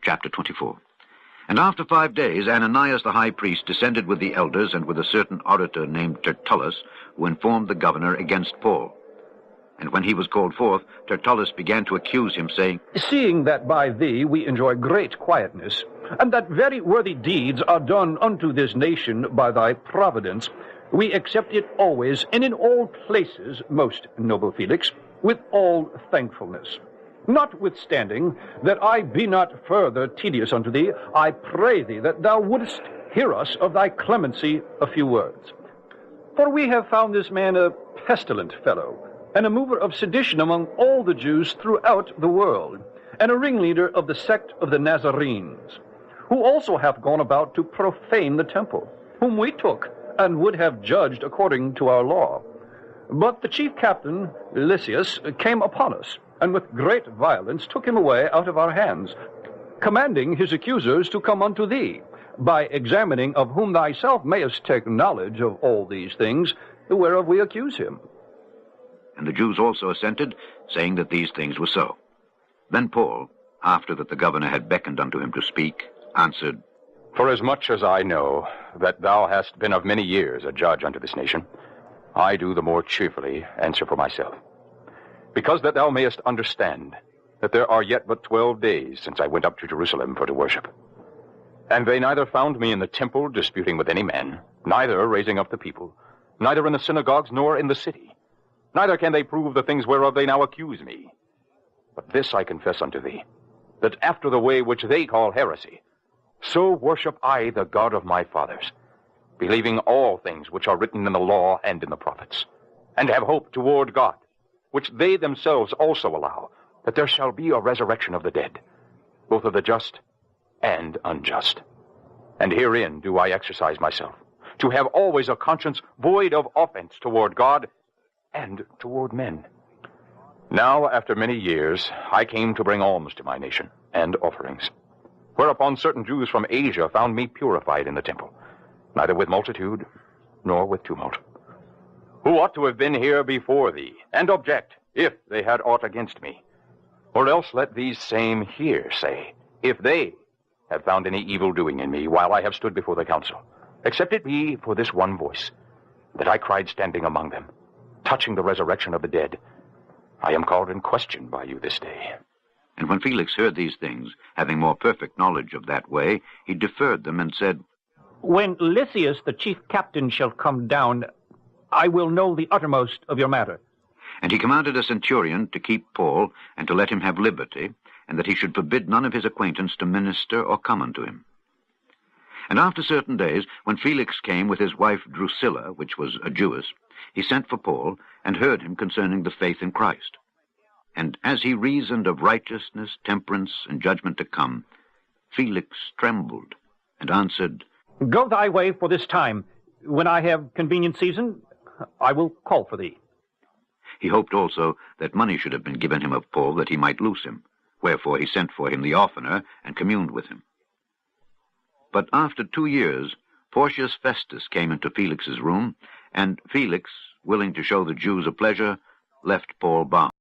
chapter 24. And after 5 days, Ananias the high priest descended with the elders and with a certain orator named Tertullus, who informed the governor against Paul. And when he was called forth, Tertullus began to accuse him, saying, Seeing that by thee we enjoy great quietness, and that very worthy deeds are done unto this nation by thy providence, we accept it always and in all places, most noble Felix, with all thankfulness. Notwithstanding that I be not further tedious unto thee, I pray thee that thou wouldst hear us of thy clemency a few words. For we have found this man a pestilent fellow, and a mover of sedition among all the Jews throughout the world, and a ringleader of the sect of the Nazarenes, who also hath gone about to profane the temple, whom we took and would have judged according to our law. But the chief captain, Lysias, came upon us, and with great violence took him away out of our hands, commanding his accusers to come unto thee, by examining of whom thyself mayest take knowledge of all these things, whereof we accuse him. And the Jews also assented, saying that these things were so. Then Paul, after that the governor had beckoned unto him to speak, answered, Forasmuch as I know that thou hast been of many years a judge unto this nation, I do the more cheerfully answer for myself. Because that thou mayest understand that there are yet but 12 days since I went up to Jerusalem for to worship. And they neither found me in the temple disputing with any man, neither raising up the people, neither in the synagogues nor in the city. Neither can they prove the things whereof they now accuse me. But this I confess unto thee, that after the way which they call heresy, so worship I the God of my fathers, believing all things which are written in the law and in the prophets, and have hope toward God, which they themselves also allow, that there shall be a resurrection of the dead, both of the just and unjust. And herein do I exercise myself, to have always a conscience void of offense toward God and toward men. Now, after many years, I came to bring alms to my nation, and offerings. Whereupon certain Jews from Asia found me purified in the temple, neither with multitude, nor with tumult, who ought to have been here before thee, and object, if they had aught against me. Or else let these same here say, if they have found any evil doing in me while I have stood before the council, except it be for this one voice, that I cried standing among them, touching the resurrection of the dead, I am called in question by you this day. And when Felix heard these things, having more perfect knowledge of that way, he deferred them and said, When Lysias the chief captain shall come down, I will know the uttermost of your matter. And he commanded a centurion to keep Paul, and to let him have liberty, and that he should forbid none of his acquaintance to minister or come unto him. And after certain days, when Felix came with his wife Drusilla, which was a Jewess, he sent for Paul, and heard him concerning the faith in Christ. And as he reasoned of righteousness, temperance, and judgment to come, Felix trembled, and answered, Go thy way for this time. When I have convenient season, I will call for thee. He hoped also that money should have been given him of Paul, that he might loose him. Wherefore he sent for him the oftener, and communed with him. But after 2 years, Porcius Festus came into Felix's room, and Felix, willing to show the Jews a pleasure, left Paul bound.